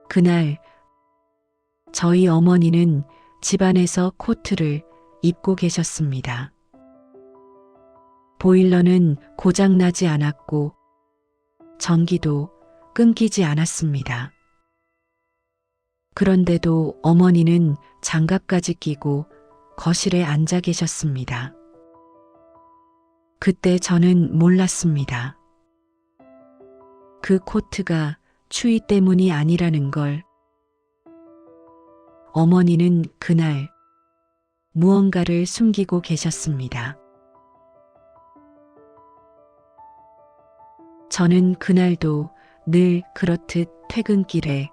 그날 저희 어머니는 집안에서 코트를 입고 계셨습니다. 보일러는 고장나지 않았고 전기도 끊기지 않았습니다. 그런데도 어머니는 장갑까지 끼고 거실에 앉아 계셨습니다. 그때 저는 몰랐습니다. 그 코트가 추위 때문이 아니라는 걸. 어머니는 그날 무언가를 숨기고 계셨습니다. 저는 그날도 늘 그렇듯 퇴근길에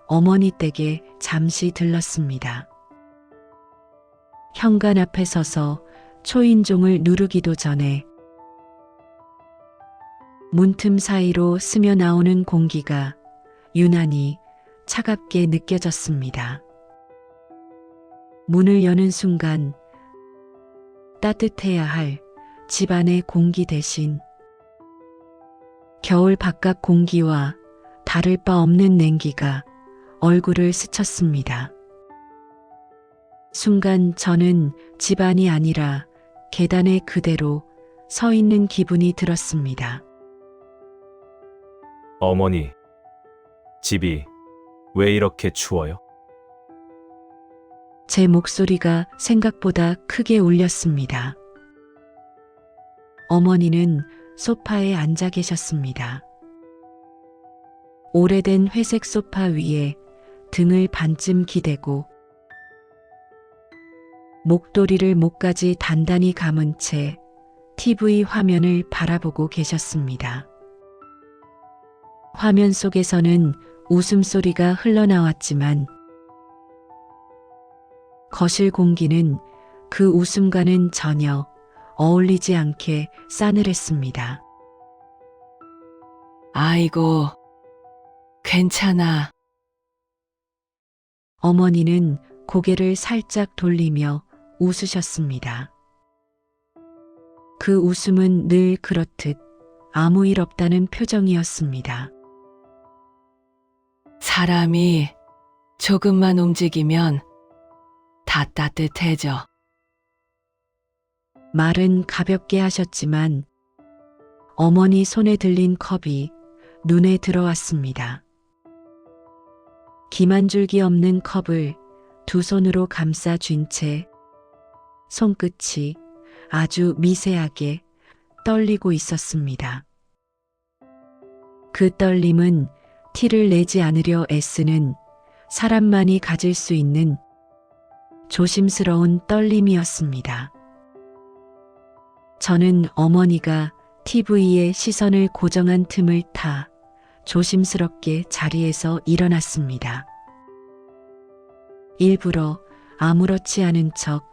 어머니 댁에 잠시 들렀습니다. 현관 앞에 서서 초인종을 누르기도 전에 문틈 사이로 스며 나오는 공기가 유난히 차갑게 느껴졌습니다. 문을 여는 순간 따뜻해야 할 집안의 공기 대신 겨울 바깥 공기와 다를 바 없는 냉기가 얼굴을 스쳤습니다. 순간 저는 집안이 아니라 계단에 그대로 서 있는 기분이 들었습니다. 어머니, 집이 왜 이렇게 추워요? 제 목소리가 생각보다 크게 울렸습니다. 어머니는 소파에 앉아 계셨습니다. 오래된 회색 소파 위에 등을 반쯤 기대고 목도리를 목까지 단단히 감은 채 TV 화면을 바라보고 계셨습니다. 화면 속에서는 웃음소리가 흘러나왔지만 거실 공기는 그 웃음과는 전혀 어울리지 않게 싸늘했습니다. 아이고, 괜찮아. 어머니는 고개를 살짝 돌리며 웃으셨습니다. 그 웃음은 늘 그렇듯 아무 일 없다는 표정이었습니다. 사람이 조금만 움직이면 다 따뜻해져. 말은 가볍게 하셨지만 어머니 손에 들린 컵이 눈에 들어왔습니다. 김 한 줄기 없는 컵을 두 손으로 감싸 쥔 채 손끝이 아주 미세하게 떨리고 있었습니다. 그 떨림은 티를 내지 않으려 애쓰는 사람만이 가질 수 있는 조심스러운 떨림이었습니다. 저는 어머니가 TV에 시선을 고정한 틈을 타 조심스럽게 자리에서 일어났습니다. 일부러 아무렇지 않은 척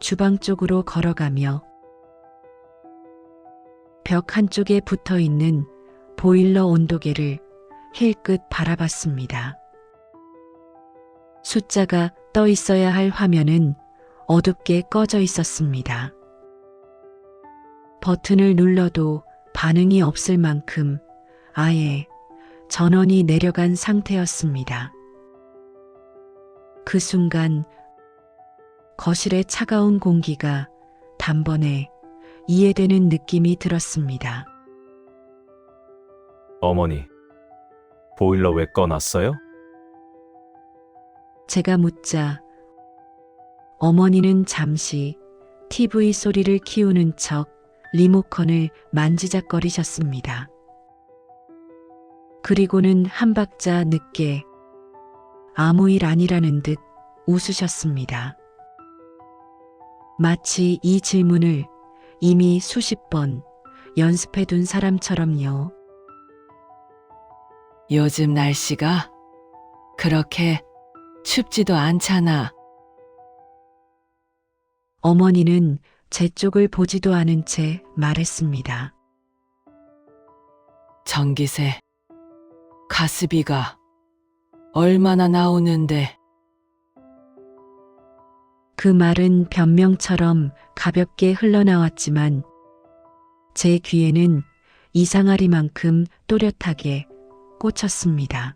주방 쪽으로 걸어가며 벽 한쪽에 붙어 있는 보일러 온도계를 힐끗 바라봤습니다. 숫자가 떠 있어야 할 화면은 어둡게 꺼져 있었습니다. 버튼을 눌러도 반응이 없을 만큼 아예 전원이 내려간 상태였습니다. 그 순간 거실의 차가운 공기가 단번에 이해되는 느낌이 들었습니다. 어머니, 보일러 왜 꺼놨어요? 제가 묻자 어머니는 잠시 TV 소리를 키우는 척 리모컨을 만지작거리셨습니다. 그리고는 한 박자 늦게 아무 일 아니라는 듯 웃으셨습니다. 마치 이 질문을 이미 수십 번 연습해둔 사람처럼요. 요즘 날씨가 그렇게 춥지도 않잖아. 어머니는 제 쪽을 보지도 않은 채 말했습니다. 전기세, 가스비가 얼마나 나오는데. 그 말은 변명처럼 가볍게 흘러나왔지만 제 귀에는 이상하리만큼 또렷하게 꽂혔습니다.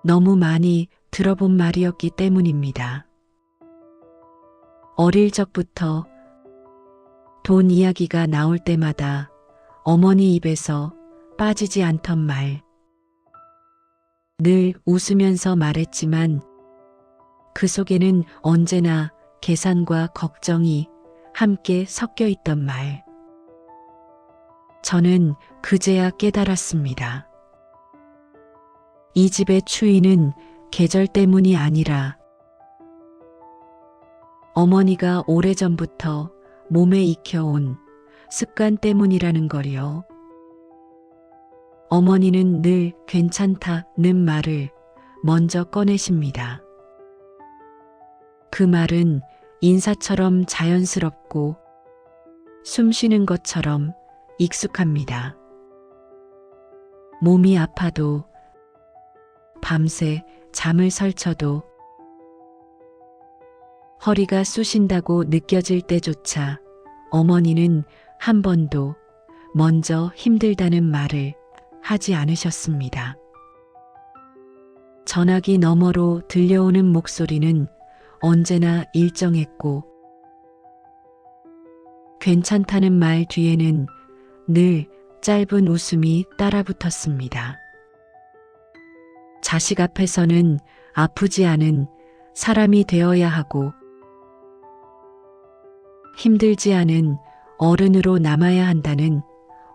너무 많이 들어본 말이었기 때문입니다. 어릴 적부터 돈 이야기가 나올 때마다 어머니 입에서 빠지지 않던 말. 늘 웃으면서 말했지만 그 속에는 언제나 계산과 걱정이 함께 섞여 있던 말. 저는 그제야 깨달았습니다. 이 집의 추위는 계절 때문이 아니라 어머니가 오래전부터 몸에 익혀온 습관 때문이라는 걸요. 어머니는 늘 괜찮다는 말을 먼저 꺼내십니다. 그 말은 인사처럼 자연스럽고 숨 쉬는 것처럼 익숙합니다. 몸이 아파도 밤새 잠을 설쳐도 허리가 쑤신다고 느껴질 때조차 어머니는 한 번도 먼저 힘들다는 말을 하지 않으셨습니다. 전화기 너머로 들려오는 목소리는 언제나 일정했고 괜찮다는 말 뒤에는 늘 짧은 웃음이 따라붙었습니다. 자식 앞에서는 아프지 않은 사람이 되어야 하고 힘들지 않은 어른으로 남아야 한다는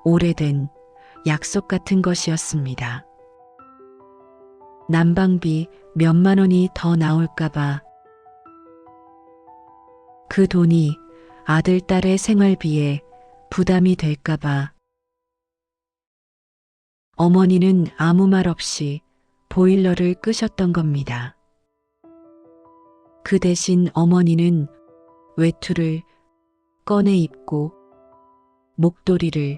오래된 약속 같은 것이었습니다. 난방비 몇만 원이 더 나올까봐 그 돈이 아들, 딸의 생활비에 부담이 될까봐 어머니는 아무 말 없이 보일러를 끄셨던 겁니다. 그 대신 어머니는 외투를 꺼내 입고 목도리를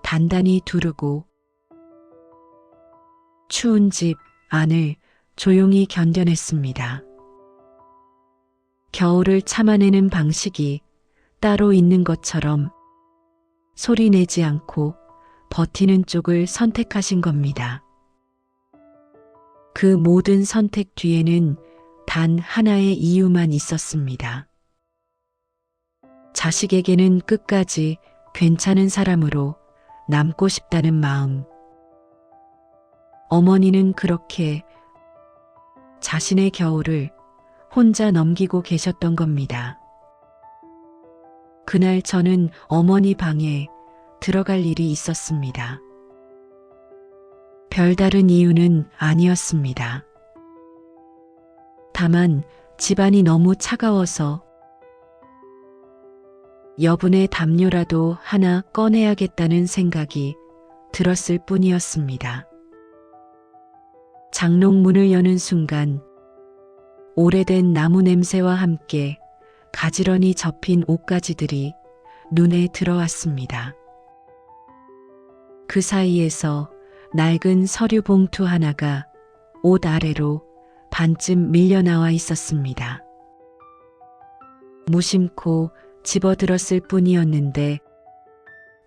단단히 두르고 추운 집 안을 조용히 견뎌냈습니다. 겨울을 참아내는 방식이 따로 있는 것처럼 소리 내지 않고 버티는 쪽을 선택하신 겁니다. 그 모든 선택 뒤에는 단 하나의 이유만 있었습니다. 자식에게는 끝까지 괜찮은 사람으로 남고 싶다는 마음. 어머니는 그렇게 자신의 겨울을 혼자 넘기고 계셨던 겁니다. 그날 저는 어머니 방에 들어갈 일이 있었습니다. 별다른 이유는 아니었습니다. 다만 집안이 너무 차가워서 여분의 담요라도 하나 꺼내야겠다는 생각이 들었을 뿐이었습니다. 장롱문을 여는 순간 오래된 나무 냄새와 함께 가지런히 접힌 옷가지들이 눈에 들어왔습니다. 그 사이에서 낡은 서류 봉투 하나가 옷 아래로 반쯤 밀려나와 있었습니다. 무심코 집어들었을 뿐이었는데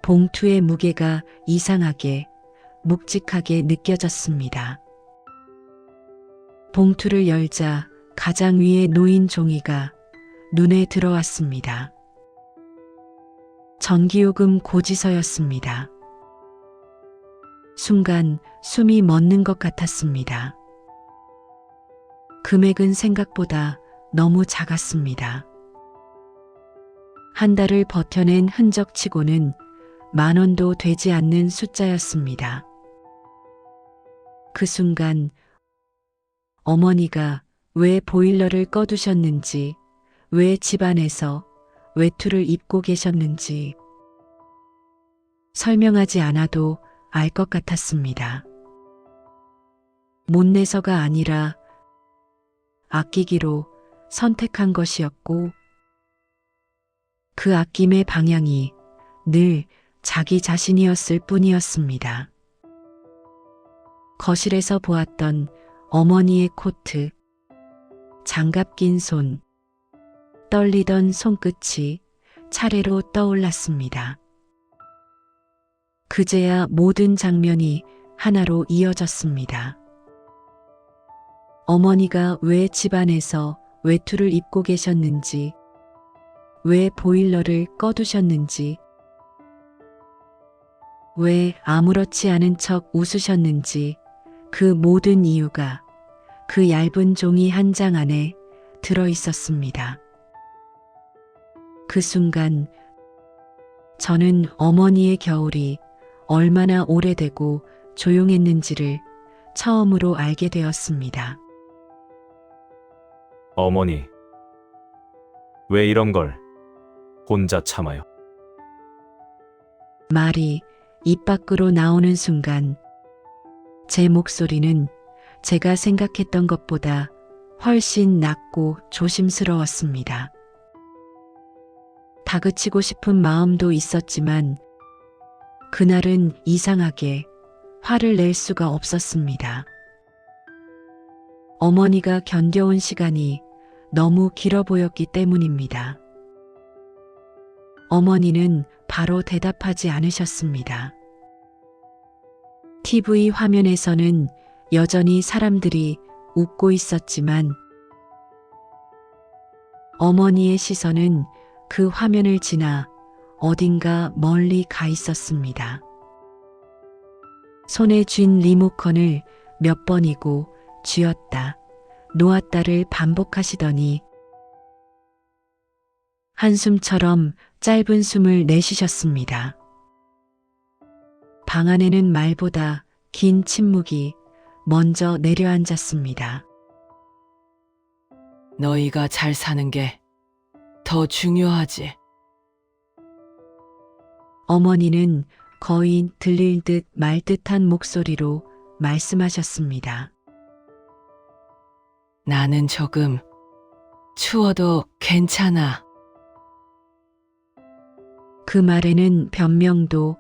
봉투의 무게가 이상하게 묵직하게 느껴졌습니다. 봉투를 열자 가장 위에 놓인 종이가 눈에 들어왔습니다. 전기요금 고지서였습니다. 순간 숨이 멎는 것 같았습니다. 금액은 생각보다 너무 작았습니다. 한 달을 버텨낸 흔적치고는 10,000원도 되지 않는 숫자였습니다. 그 순간 어머니가 왜 보일러를 꺼두셨는지, 왜 집안에서 외투를 입고 계셨는지 설명하지 않아도 알 것 같았습니다. 못 내서가 아니라 아끼기로 선택한 것이었고 그 아낌의 방향이 늘 자기 자신이었을 뿐이었습니다. 거실에서 보았던 어머니의 코트, 장갑 낀 손, 떨리던 손끝이 차례로 떠올랐습니다. 그제야 모든 장면이 하나로 이어졌습니다. 어머니가 왜 집안에서 외투를 입고 계셨는지, 왜 보일러를 꺼두셨는지, 왜 아무렇지 않은 척 웃으셨는지 그 모든 이유가 그 얇은 종이 한 장 안에 들어 있었습니다. 그 순간 저는 어머니의 겨울이 얼마나 오래되고 조용했는지를 처음으로 알게 되었습니다. 어머니, 왜 이런 걸 혼자 참아요? 말이 입 밖으로 나오는 순간 제 목소리는 제가 생각했던 것보다 훨씬 낮고 조심스러웠습니다. 다그치고 싶은 마음도 있었지만 그날은 이상하게 화를 낼 수가 없었습니다. 어머니가 견뎌온 시간이 너무 길어 보였기 때문입니다. 어머니는 바로 대답하지 않으셨습니다. TV 화면에서는 여전히 사람들이 웃고 있었지만 어머니의 시선은 그 화면을 지나 어딘가 멀리 가 있었습니다. 손에 쥔 리모컨을 몇 번이고 쥐었다, 놓았다를 반복하시더니 한숨처럼 짧은 숨을 내쉬셨습니다. 방 안에는 말보다 긴 침묵이 먼저 내려앉았습니다. 너희가 잘 사는 게 더 중요하지. 어머니는 거의 들릴 듯 말 듯한 목소리로 말씀하셨습니다. 나는 조금 추워도 괜찮아. 그 말에는 변명도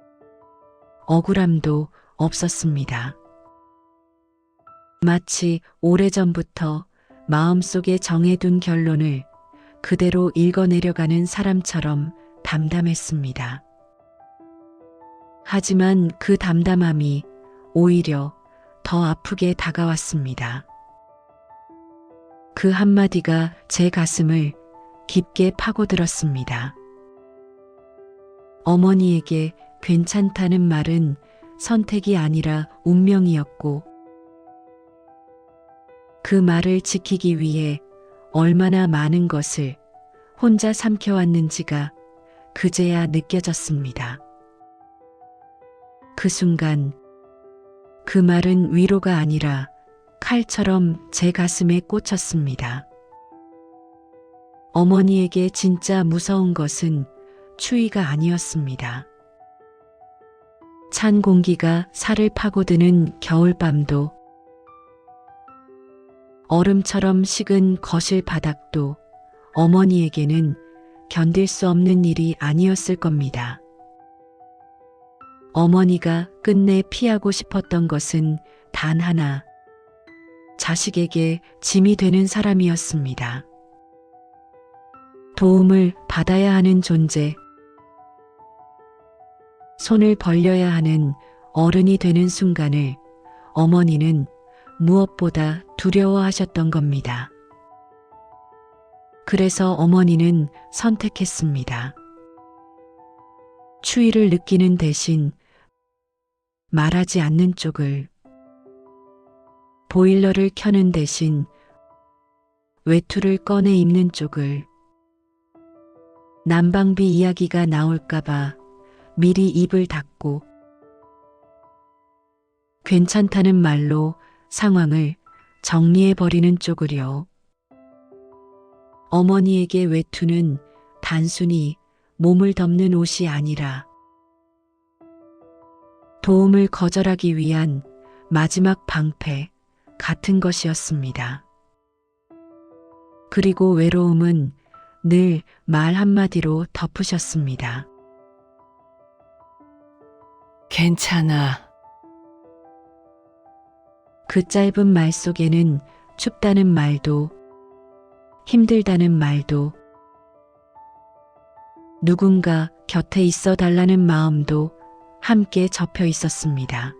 억울함도 없었습니다. 마치 오래전부터 마음속에 정해둔 결론을 그대로 읽어내려가는 사람처럼 담담했습니다. 하지만 그 담담함이 오히려 더 아프게 다가왔습니다. 그 한마디가 제 가슴을 깊게 파고들었습니다. 어머니에게 괜찮다는 말은 선택이 아니라 운명이었고 그 말을 지키기 위해 얼마나 많은 것을 혼자 삼켜왔는지가 그제야 느껴졌습니다. 그 순간 그 말은 위로가 아니라 칼처럼 제 가슴에 꽂혔습니다. 어머니에게 진짜 무서운 것은 추위가 아니었습니다. 찬 공기가 살을 파고드는 겨울밤도 얼음처럼 식은 거실 바닥도 어머니에게는 견딜 수 없는 일이 아니었을 겁니다. 어머니가 끝내 피하고 싶었던 것은 단 하나, 자식에게 짐이 되는 사람이었습니다. 도움을 받아야 하는 존재, 손을 벌려야 하는 어른이 되는 순간을 어머니는 무엇보다 두려워하셨던 겁니다. 그래서 어머니는 선택했습니다. 추위를 느끼는 대신 말하지 않는 쪽을, 보일러를 켜는 대신 외투를 꺼내 입는 쪽을, 난방비 이야기가 나올까봐 미리 입을 닫고 괜찮다는 말로 상황을 정리해버리는 쪽을요. 어머니에게 외투는 단순히 몸을 덮는 옷이 아니라 도움을 거절하기 위한 마지막 방패 같은 것이었습니다. 그리고 외로움은 늘 말 한마디로 덮으셨습니다. 괜찮아. 그 짧은 말 속에는 춥다는 말도, 힘들다는 말도, 누군가 곁에 있어 달라는 마음도 함께 접혀 있었습니다.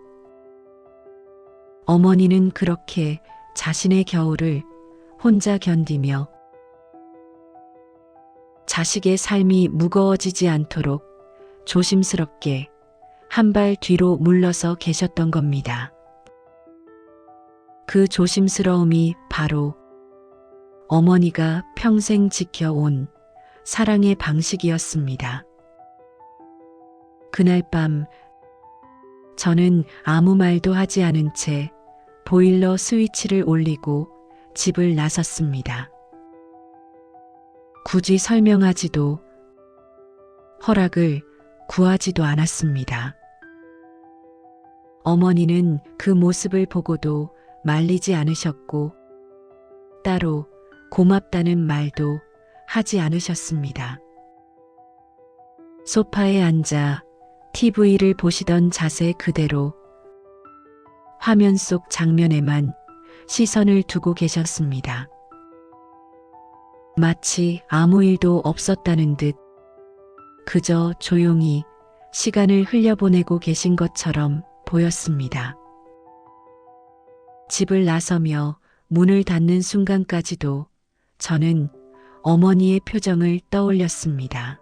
어머니는 그렇게 자신의 겨울을 혼자 견디며 자식의 삶이 무거워지지 않도록 조심스럽게 한 발 뒤로 물러서 계셨던 겁니다. 그 조심스러움이 바로 어머니가 평생 지켜온 사랑의 방식이었습니다. 그날 밤 저는 아무 말도 하지 않은 채 보일러 스위치를 올리고 집을 나섰습니다. 굳이 설명하지도 허락을 구하지도 않았습니다. 어머니는 그 모습을 보고도 말리지 않으셨고 따로 고맙다는 말도 하지 않으셨습니다. 소파에 앉아 TV를 보시던 자세 그대로 화면 속 장면에만 시선을 두고 계셨습니다. 마치 아무 일도 없었다는 듯 그저 조용히 시간을 흘려보내고 계신 것처럼 보였습니다. 집을 나서며 문을 닫는 순간까지도 저는 어머니의 표정을 떠올렸습니다.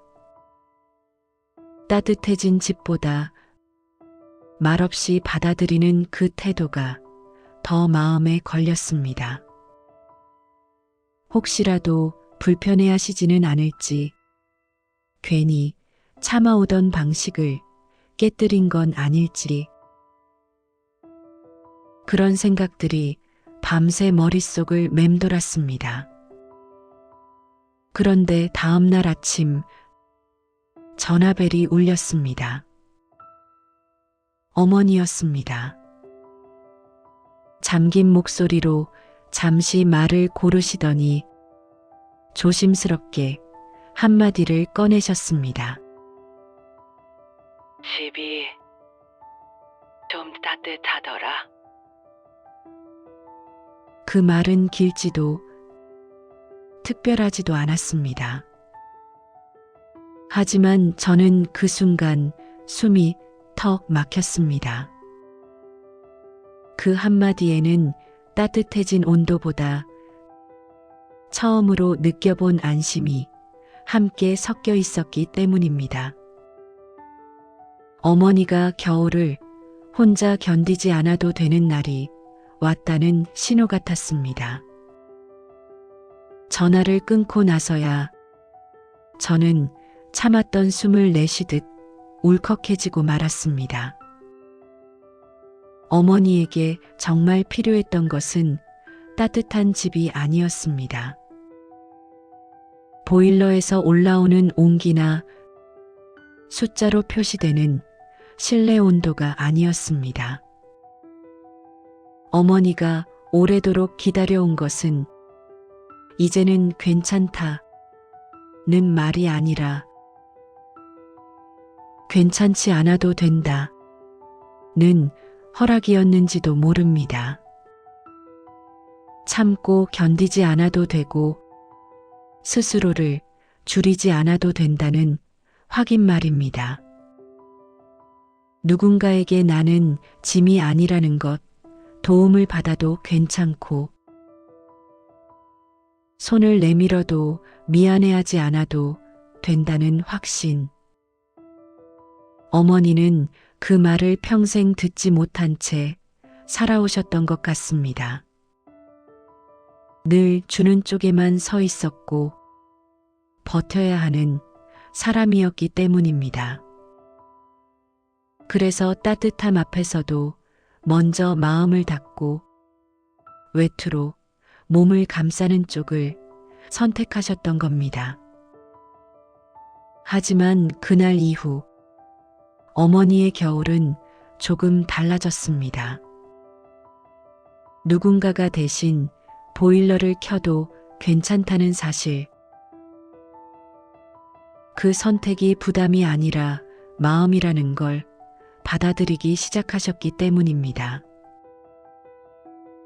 따뜻해진 집보다 말없이 받아들이는 그 태도가 더 마음에 걸렸습니다. 혹시라도 불편해하시지는 않을지, 괜히 참아오던 방식을 깨뜨린 건 아닐지, 그런 생각들이 밤새 머릿속을 맴돌았습니다. 그런데 다음 날 아침 전화벨이 울렸습니다. 어머니였습니다. 잠긴 목소리로 잠시 말을 고르시더니 조심스럽게 한마디를 꺼내셨습니다. 집이 좀 따뜻하더라. 그 말은 길지도 특별하지도 않았습니다. 하지만 저는 그 순간 숨이 턱 막혔습니다. 그 한마디에는 따뜻해진 온도보다 처음으로 느껴본 안심이 함께 섞여 있었기 때문입니다. 어머니가 겨울을 혼자 견디지 않아도 되는 날이 왔다는 신호 같았습니다. 전화를 끊고 나서야 저는 참았던 숨을 내쉬듯 울컥해지고 말았습니다. 어머니에게 정말 필요했던 것은 따뜻한 집이 아니었습니다. 보일러에서 올라오는 온기나 숫자로 표시되는 실내 온도가 아니었습니다. 어머니가 오래도록 기다려온 것은 이제는 괜찮다는 말이 아니라 괜찮지 않아도 된다는 허락이었는지도 모릅니다. 참고 견디지 않아도 되고 스스로를 줄이지 않아도 된다는 확인 말입니다. 누군가에게 나는 짐이 아니라는 것, 도움을 받아도 괜찮고 손을 내밀어도 미안해하지 않아도 된다는 확신. 어머니는 그 말을 평생 듣지 못한 채 살아오셨던 것 같습니다. 늘 주는 쪽에만 서 있었고 버텨야 하는 사람이었기 때문입니다. 그래서 따뜻함 앞에서도 먼저 마음을 닫고 외투로 몸을 감싸는 쪽을 선택하셨던 겁니다. 하지만 그날 이후 어머니의 겨울은 조금 달라졌습니다. 누군가가 대신 보일러를 켜도 괜찮다는 사실. 그 선택이 부담이 아니라 마음이라는 걸 받아들이기 시작하셨기 때문입니다.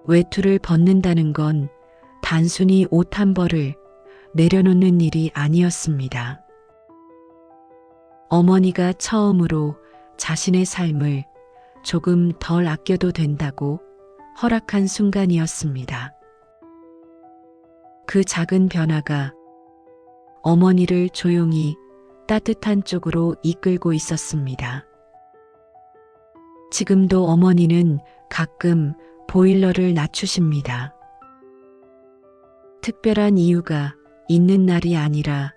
외투를 벗는다는 건 단순히 옷 한 벌을 내려놓는 일이 아니었습니다. 어머니가 처음으로 자신의 삶을 조금 덜 아껴도 된다고 허락한 순간이었습니다. 그 작은 변화가 어머니를 조용히 따뜻한 쪽으로 이끌고 있었습니다. 지금도 어머니는 가끔 보일러를 낮추십니다. 특별한 이유가 있는 날이 아니라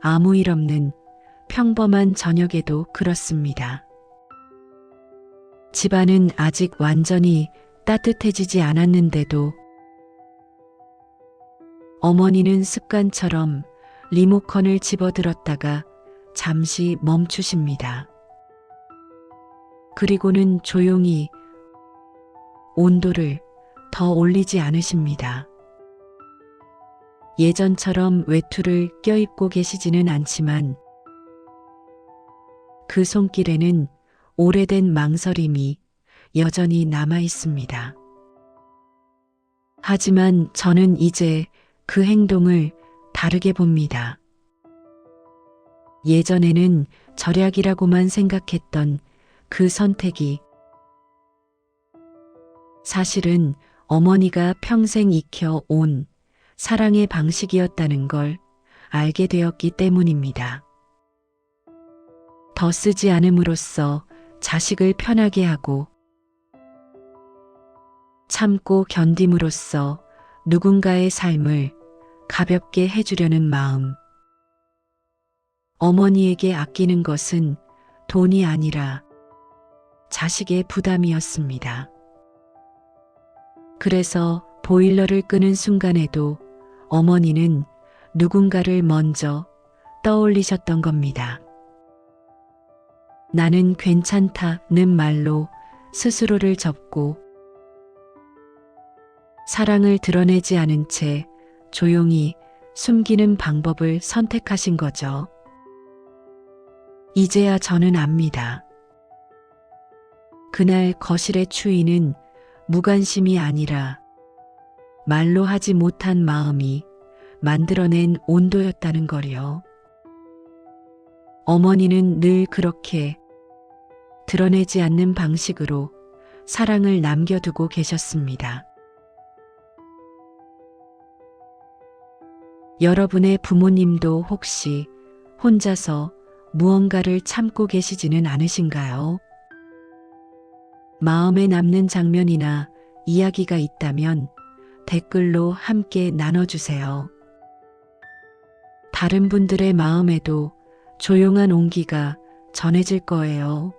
아무 일 없는 평범한 저녁에도 그렇습니다. 집안은 아직 완전히 따뜻해지지 않았는데도 어머니는 습관처럼 리모컨을 집어들었다가 잠시 멈추십니다. 그리고는 조용히 온도를 더 올리지 않으십니다. 예전처럼 외투를 껴입고 계시지는 않지만 그 손길에는 오래된 망설임이 여전히 남아 있습니다. 하지만 저는 이제 그 행동을 다르게 봅니다. 예전에는 절약이라고만 생각했던 그 선택이 사실은 어머니가 평생 익혀온 사랑의 방식이었다는 걸 알게 되었기 때문입니다. 더 쓰지 않음으로써 자식을 편하게 하고 참고 견딤으로써 누군가의 삶을 가볍게 해주려는 마음. 어머니에게 아끼는 것은 돈이 아니라 자식의 부담이었습니다. 그래서 보일러를 끄는 순간에도 어머니는 누군가를 먼저 떠올리셨던 겁니다. 나는 괜찮다는 말로 스스로를 접고 사랑을 드러내지 않은 채 조용히 숨기는 방법을 선택하신 거죠. 이제야 저는 압니다. 그날 거실의 추위는 무관심이 아니라 말로 하지 못한 마음이 만들어낸 온도였다는 걸요. 어머니는 늘 그렇게 드러내지 않는 방식으로 사랑을 남겨두고 계셨습니다. 여러분의 부모님도 혹시 혼자서 무언가를 참고 계시지는 않으신가요? 마음에 남는 장면이나 이야기가 있다면 댓글로 함께 나눠주세요. 다른 분들의 마음에도 조용한 온기가 전해질 거예요.